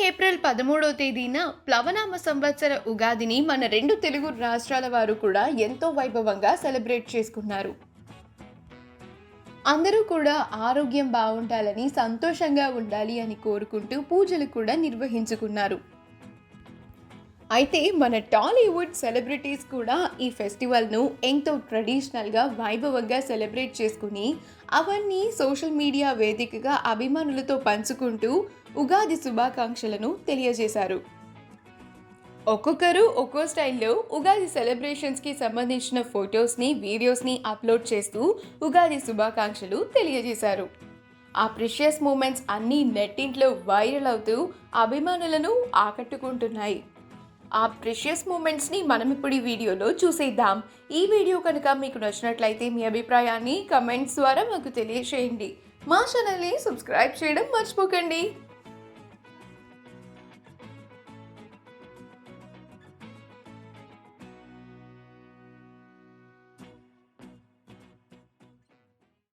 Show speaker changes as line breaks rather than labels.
April 13వ తేదీన ప్లవనామ సంవత్సర ఉగాదిని మన 2 తెలుగు రాష్ట్రాల వారు కూడా ఎంతో వైభవంగా సెలబ్రేట్ చేసుకున్నారు. అందరూ కూడా ఆరోగ్యం బావుండాలని, సంతోషంగా ఉండాలి అని కోరుకుంటూ పూజలు కూడా నిర్వహించుకున్నారు. అయితే మన టాలీవుడ్ సెలబ్రిటీస్ కూడా ఈ ఫెస్టివల్‌ను ఎంతో ట్రెడిషనల్‌గా, వైభవంగా సెలబ్రేట్ చేసుకుని, అవన్నీ సోషల్ మీడియా వేదికగా అభిమానులతో పంచుకుంటూ ఉగాది శుభాకాంక్షలను తెలియజేశారు. ఒక్కొక్కరు ఒక్కో స్టైల్‌లో ఉగాది సెలబ్రేషన్స్‌కి సంబంధించిన ఫోటోస్‌ని, వీడియోస్‌ని అప్‌లోడ్ చేస్తూ ఉగాది శుభాకాంక్షలు తెలియజేశారు. ఆ ప్రెషియస్ మూమెంట్స్ అన్నీ నెట్టింట్లో వైరల్ అవుతూ అభిమానులను ఆకట్టుకుంటున్నాయి. ఆ ప్రెషియస్ మూమెంట్స్‌ని మనం ఇప్పుడు ఈ వీడియోలో చూసేద్దాం. ఈ వీడియో కనుక మీకు నచ్చినట్లయితే మీ అభిప్రాయాన్ని కమెంట్స్ ద్వారా మాకు తెలియజేయండి. మా ఛానల్‌ని సబ్స్క్రైబ్ చేయడం మర్చిపోకండి.